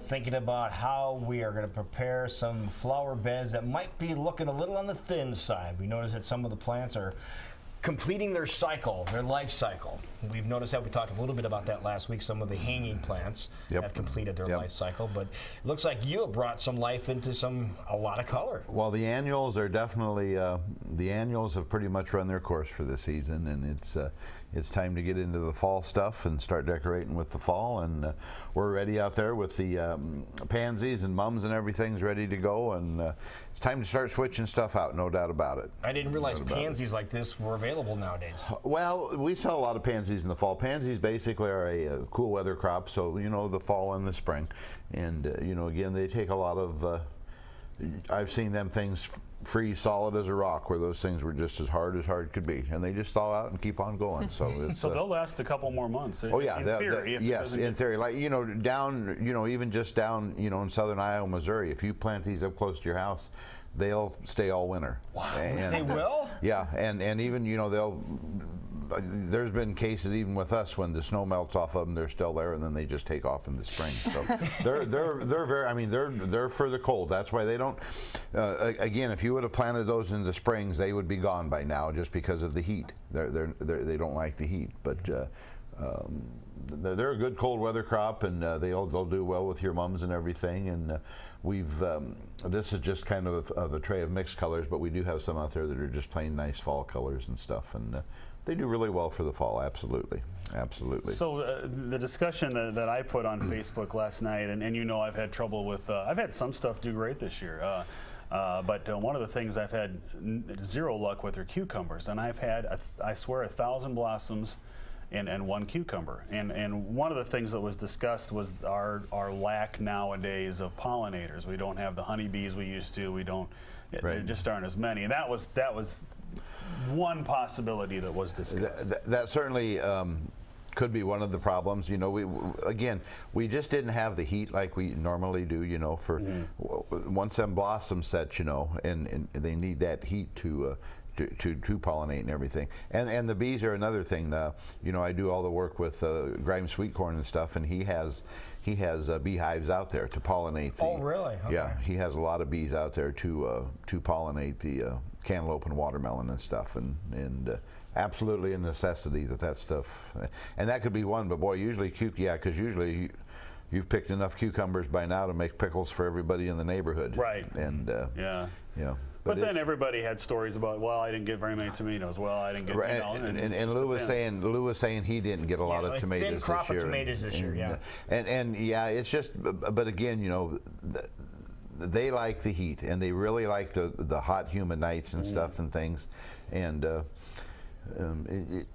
thinking about how we are going to prepare some flower beds that might be looking a little on the thin side. We notice that some of the plants are completing their cycle, their life cycle. We've noticed that. We talked a little bit about that last week. Some of the hanging plants have completed their life cycle, but it looks like you have brought some life into a lot of color. Well, the annuals are definitely, the annuals have pretty much run their course for this season, and it's time to get into the fall stuff and start decorating with the fall, and we're ready out there with the pansies and mums and everything's ready to go, and it's time to start switching stuff out, no doubt about it. I didn't realize pansies like this were available nowadays. Well, we sell a lot of pansies in the fall. Pansies basically are a cool weather crop, so the fall and the spring, and again, they take a lot of I've seen them things freeze solid as a rock, where those things were just as hard could be, and they just thaw out and keep on going. So it's, so they'll last a couple more months. Oh yeah, in theory. Yes, in theory. Like down, even just down, in southern Iowa, Missouri, if you plant these up close to your house, they'll stay all winter. Wow, they will? Yeah, and even they'll. There's been cases even with us when the snow melts off of them, they're still there, and then they just take off in the spring. So they're very. I mean, they're for the cold. That's why they don't. Again, if you would have planted those in the springs, they would be gone by now, just because of the heat. They don't like the heat, but. They're a good cold weather crop, and they'll do well with your mums and everything. And this is just kind of a tray of mixed colors, but we do have some out there that are just plain nice fall colors and stuff, and they do really well for the fall. Absolutely. So the discussion that I put on Facebook last night, and I've had trouble with, I've had some stuff do great this year. But one of the things I've had zero luck with are cucumbers, and I've had, I swear, 1,000 blossoms and one cucumber. And one of the things that was discussed was our lack nowadays of pollinators. We don't have the honeybees we used to. We don't. Right. There just aren't as many. And that was one possibility that was discussed. That certainly could be one of the problems. We just didn't have the heat like we normally do. For once them blossoms set, and they need that heat to pollinate and everything. And the bees are another thing. I do all the work with Grimes sweet corn and stuff, and he has beehives out there to pollinate. Oh, really? Okay. Yeah, he has a lot of bees out there to pollinate the cantaloupe and watermelon and stuff, and absolutely a necessity that stuff. And that could be one, but boy, usually because usually you've picked enough cucumbers by now to make pickles for everybody in the neighborhood. Right. And yeah. But then everybody had stories about, well, I didn't get very many tomatoes. Well, I didn't get. Right. And Lou was saying he didn't get a lot of tomatoes thin crop this year. Of tomatoes this year, yeah. And yeah, it's just. But again, they like the heat, and they really like the hot, humid nights and stuff and things, and.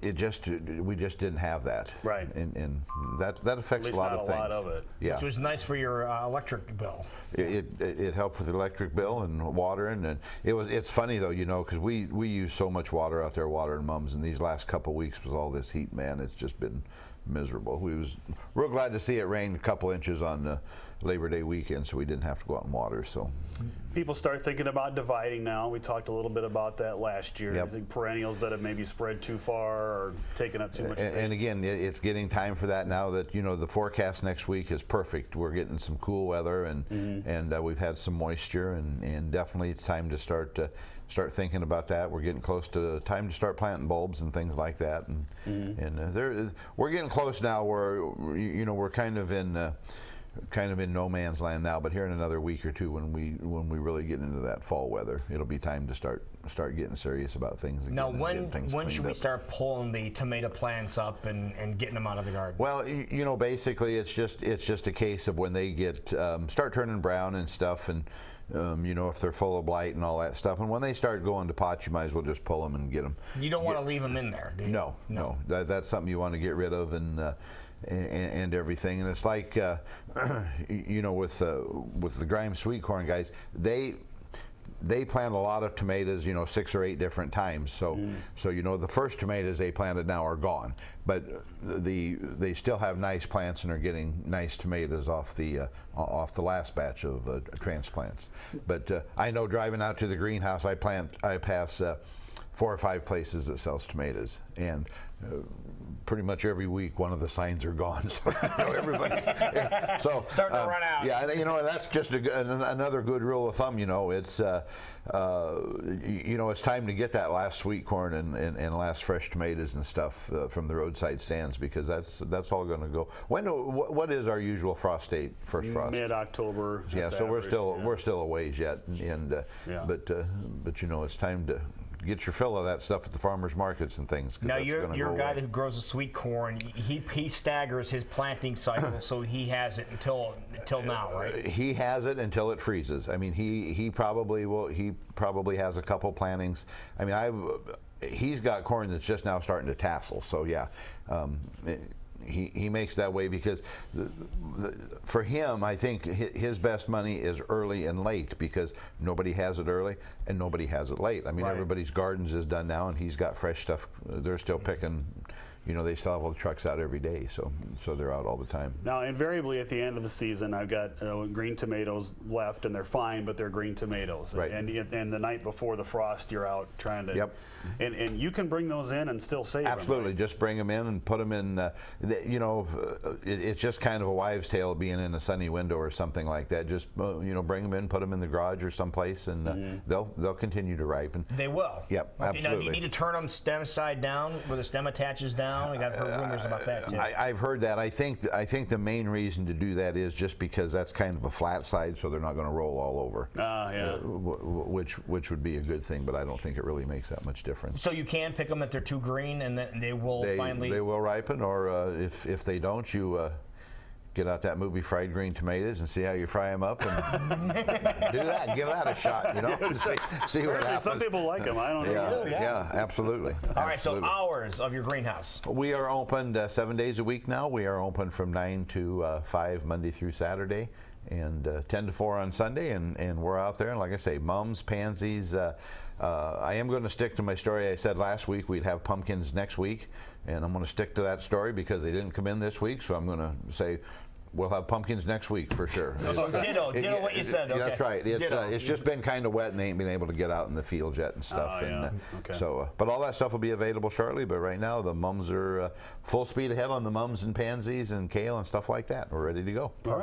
We just didn't have that, right? And that affects a lot of things. At least not a lot of it. Yeah, which was nice for your electric bill. It helped with the electric bill and watering, and it's funny though, because we use so much water out there watering mums, and these last couple of weeks with all this heat, man, it's just been miserable. We was real glad to see it rain a couple inches on Labor Day weekend, so we didn't have to go out and water. So people start thinking about dividing now. We talked a little bit about that last year. Yep. I think perennials that have maybe spread too far or taken up too much space. And again, it's getting time for that now that the forecast next week is perfect. We're getting some cool weather, and we've had some moisture, and definitely it's time to start thinking about that. We're getting close to time to start planting bulbs and things like that, and we're getting close now where we're kind of in no man's land now, but here in another week or two, when we really get into that fall weather, it'll be time to start getting serious about things again. Now, when should we start pulling the tomato plants up and getting them out of the garden? Well, basically it's just a case of when they get start turning brown and stuff, and if they're full of blight and all that stuff, and when they start going to pot, you might as well just pull them and get them. You don't want to leave them in there, do you? No. That's something you want to get rid of, and everything. And it's like with the Grimes sweet corn guys, they plant a lot of tomatoes, 6 or 8 different times. So the first tomatoes they planted now are gone, but they still have nice plants and are getting nice tomatoes off the last batch of transplants. But I know driving out to the greenhouse, I pass 4 or 5 places that sells tomatoes, and pretty much every week one of the signs are gone. So everybody's so starting to run out. Yeah, and that's just another good rule of thumb. It's it's time to get that last sweet corn and last fresh tomatoes and stuff from the roadside stands, because that's all going to go. What is our usual frost date? First frost? Mid-October. Yeah, so we're still a ways yet, but it's time to get your fill of that stuff at the farmers markets and things. Now you're a guy that grows the sweet corn. He staggers his planting cycle, so he has it until now, right? He has it until it freezes. I mean, he probably will. He probably has a couple plantings. I mean, he's got corn that's just now starting to tassel. So yeah. He makes that way because for him, I think his best money is early and late, because nobody has it early and nobody has it late. I mean, everybody's gardens is done now, and he's got fresh stuff. They're still picking. They still have all the trucks out every day, so they're out all the time. Now, invariably at the end of the season, I've got green tomatoes left, and they're fine, but they're green tomatoes. Right. And the night before the frost, you're out trying to. Yep. And you can bring those in and still save them. Absolutely, right? Just bring them in and put them in. It's just kind of a wives' tale being in a sunny window or something like that. Just bring them in, put them in the garage or someplace, and they'll continue to ripen. They will. Yep, okay, absolutely. Now, do you need to turn them stem side down, where the stem attaches down? I got heard rumors about that too. I've heard that. I think the main reason to do that is just because that's kind of a flat side, so they're not going to roll all over. Yeah. Which would be a good thing, but I don't think it really makes that much difference. So you can pick them if they're too green, and then they will finally. They will ripen, or if they don't, you get out that movie Fried Green Tomatoes and see how you fry them up, and do that and give that a shot. See what happens. Some people like them. I don't know. Yeah, absolutely. All right, so hours of your greenhouse. We are open 7 days a week now. We are open from 9 to 5 Monday through Saturday, and 10 to 4 on Sunday, and we're out there. And like I say, mums, pansies. I am going to stick to my story I said last week. We'd have pumpkins next week, and I'm going to stick to that story because they didn't come in this week, so I'm going to say we'll have pumpkins next week for sure. Ditto what you said. Okay. That's right. It's just been kind of wet, and they ain't been able to get out in the field yet and stuff. So, but all that stuff will be available shortly. But right now, the mums are full speed ahead on the mums and pansies and kale and stuff like that. We're ready to go. All right.